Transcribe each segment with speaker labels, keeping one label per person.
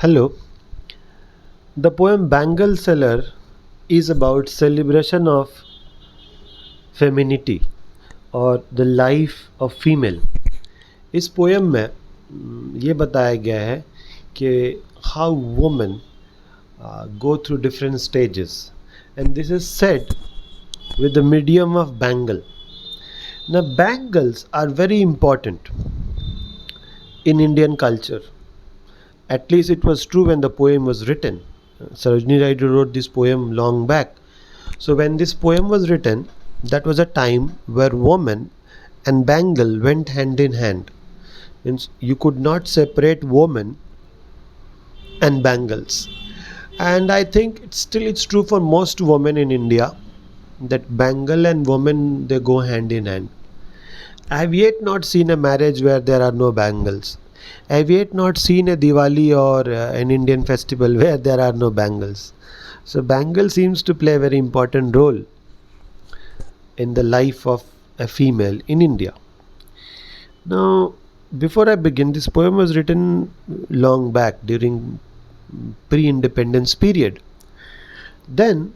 Speaker 1: Hello. The poem Bangle Seller is about celebration of femininity और the life of female. इस poem में ये बताया गया है कि how women go through different stages, and this is said with the medium of bangle. Now bangles are very important in Indian culture. At least it was true when the poem was written. Sarojini Naidu wrote this poem long back. So when this poem was written, that was a time where woman and bangle went hand in hand. Means you could not separate woman and bangles. And I think it's true for most women in India that bangle and woman they go hand in hand. I have yet not seen a marriage where there are no bangles. I have yet not seen a Diwali or an Indian festival where there are no bangles. So bangle seems to play a very important role in the life of a female in India. Now, before I begin, this poem was written long back during pre-independence period. Then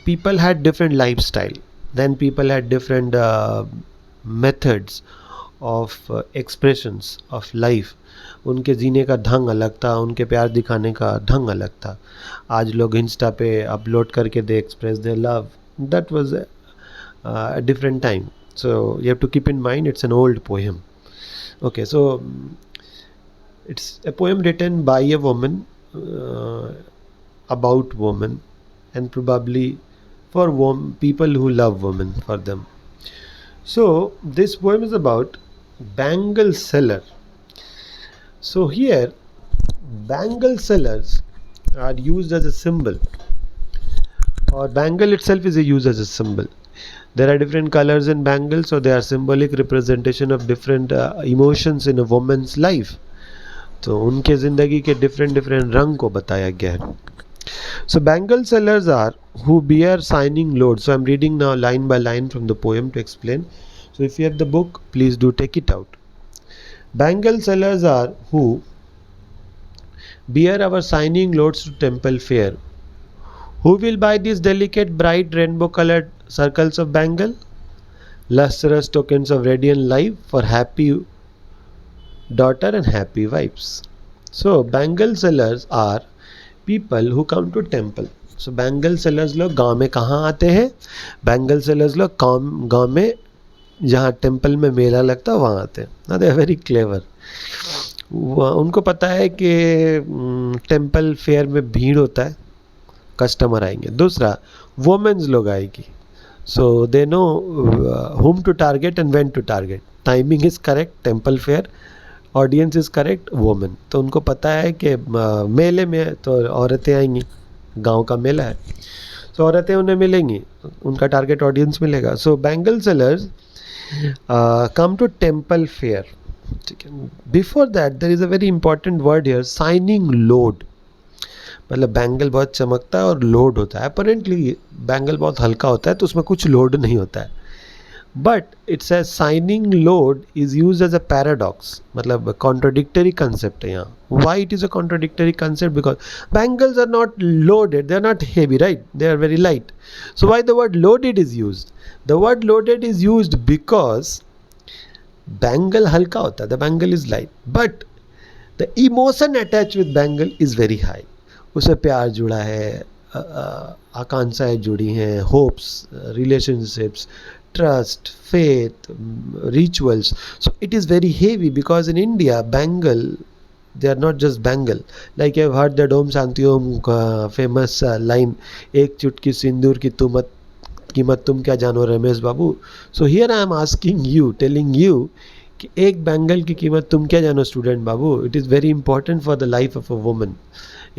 Speaker 1: people had different lifestyle. Then people had different methods of expressions of life. उनके जीने का ढंग अलग था, उनके प्यार दिखाने का ढंग अलग था. आज लोग इंस्टा पे अपलोड करके they express their love. That was a different time. So you have to keep in mind it's an old poem. Okay, so it's a poem written by a woman about women and probably for people who love women for them. So this poem is about bangle seller. So here bangle sellers are used as a symbol, or bangle itself is used as a symbol. There are different colors in bangles, so they are symbolic representation of different emotions in a woman's life. तो उनके ज़िंदगी के different रंग को बताया गया है. So bangle sellers are who bear shining loads. So I'm reading now line by line from the poem to explain. So if you have the book, please do take it out. Bangle sellers are who bear our shining loads to temple fair. Who will buy these delicate, bright, rainbow-colored circles of bangle? Lustrous tokens of radiant life for happy daughter and happy wives. So, bangle sellers are people who come to temple. So, bangle sellers लोग गांव में कहाँ आते हैं? Bangle sellers लोग गांव में जहाँ टेम्पल में मेला लगता है वहाँ आते हैं. Now they are very clever. उनको पता है कि टेम्पल फेयर में भीड़ होता है, कस्टमर आएंगे. दूसरा वोमेन्स लोग आएगी. So they know whom to target and when to target. Timing is correct, temple fair, audience is correct, women. तो उनको पता है कि मेले में तो औरतें आएंगी, गांव का मेला है, तो औरतें उन्हें मिलेंगी, उनका टारगेट ऑडियंस मिलेगा. So bangle sellers come to temple fair. ठीक है. Before that there is a very important word here, shining load. मतलब बैंगल बहुत चमकता है और लोड होता है. अपेरेंटली बैंगल बहुत हल्का होता है तो उसमें कुछ लोड नहीं होता है. But it's a shining load is use as a paradox. मतलब कॉन्ट्रोडिक्टरी कंसेप्ट है यहाँ. Why it is a contradictory concept? Because bangles are not loaded, they are not heavy, right? They are very light. So why the word loaded is use? The word loaded is use because bangle हल्का होता है, the bangle is light, but the emotion attach with bangle is very high. उसे प्यार जुड़ा है, आकांक्षाएँ जुड़ी हैं, hopes, relationships, trust, faith, rituals. So it is very heavy because in India, bangle, they are not just bangle. Like I've heard that Om Shanti Om famous line, एक चुटकी सिंदूर की कीमत तुम क्या जानो रमेश बाबू. So here I am asking you, telling you कि एक bangle की कीमत तुम क्या जानो student Babu. It is very important for the life of a woman.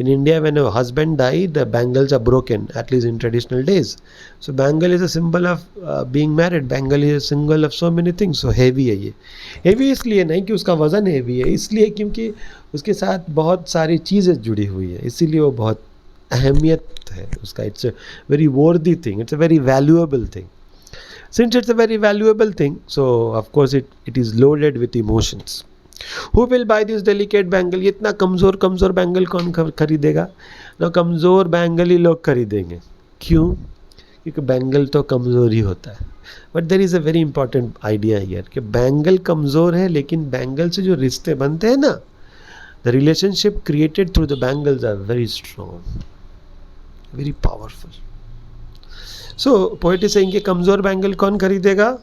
Speaker 1: In India, when a husband dies, the bangles are broken, at least in traditional days. So bangle is a symbol of being married. Bangle is a symbol of so many things. So heavy है ये. Heavy इसलिए नहीं कि उसका वज़न heavy है, इसलिए क्योंकि उसके साथ बहुत सारी चीज़ें जुड़ी हुई है, इसीलिए वो बहुत अहमियत है उसका. It's a very worthy thing. It's a very valuable thing. Since it's a very valuable thing, so of course it is loaded with emotions. Who will by this delicate bangle, ये इतना कमज़ोर कमज़ोर बैंगल कौन खरीदेगा? ना कमज़ोर bangle ही लोग खरीदेंगे। क्यों? क्योंकि बैंगल तो कमज़ोर ही होता है। But there is a very important idea here कि बैंगल कमज़ोर है, लेकिन बैंगल से जो रिश्ते बनते हैं ना, the relationship created through the bangles are very strong, very powerful. So poet is saying कि कमज़ोर बैंगल कौन खरीदेगा?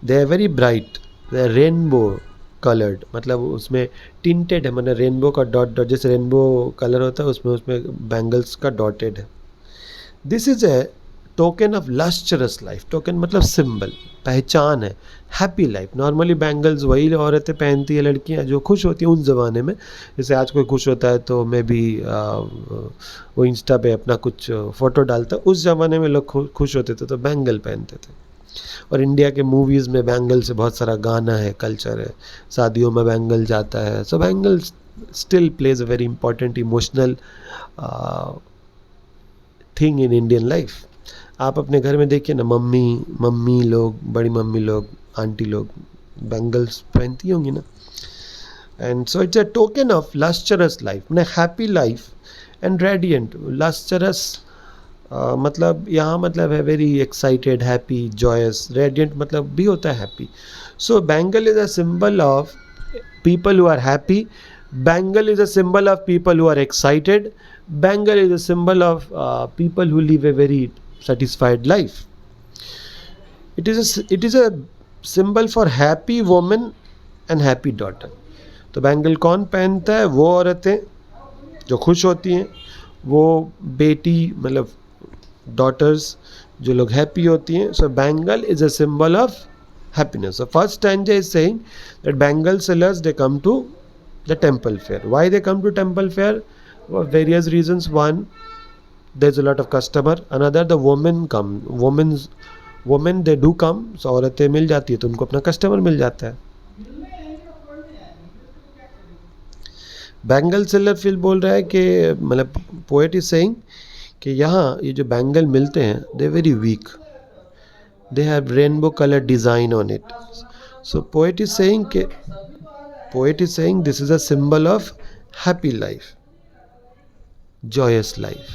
Speaker 1: They are very bright, they are rainbow coloured, मतलब उसमें टिंटेड है, मतलब रेनबो का डॉट डॉट, जैसे रेनबो कलर होता है उसमें उसमें बैंगल्स का डॉटेड है। This is a token of lustrous life, token मतलब सिंबल, पहचान है हैप्पी लाइफ। नॉर्मली बैंगल्स वही औरतें पहनती है, लड़कियां जो खुश होती हैं उन ज़माने में। जैसे आज कोई खुश होता है तो मैं भी वो इंस्टा पे अपना कुछ फ़ोटो डालता, उस ज़माने में लोग खुश होते थे तो बैंगल पहनते थे। और इंडिया के मूवीज़ में बैंगल से बहुत सारा गाना है, कल्चर है, शादियों में बैंगल जाता है। So bangle still plays a very important emotional thing in Indian life. आप अपने घर में देखिए ना, मम्मी लोग, बड़ी मम्मी लोग, आंटी लोग बैंगल्स पहनती होंगी ना। And so it's a token of lustrous life, मतलब happy life and radiant. Lustrous मतलब यहाँ मतलब है very excited, happy, joyous. Radiant मतलब भी होता है happy. So bangle is a symbol of people who are happy. Bengal is a symbol of people who are excited. Bengal is a symbol of people who live a very satisfied life. It is a symbol for happy woman and happy daughter. तो bangle कौन पहनता है? वो औरतें जो खुश होती हैं, वो बेटी मतलब डॉटर्स जो लोग हैप्पी होती हैं. So bangle is a symbol of happiness. So first stanza is saying that Bengal sellers, they come to the temple fair. Why they come to temple fair? For various reasons. One, there's a lot of customer. Another, the women they do come. So औरतें मिल जाती है तो उनको अपना customer मिल जाता है. Bangle seller फिर बोल रहा है कि मतलब पोएट इज सेइंग कि यहाँ ये जो बैंगल मिलते हैं, they very weak. They have rainbow colored design on it. So poet is saying this is a symbol of happy life, joyous life.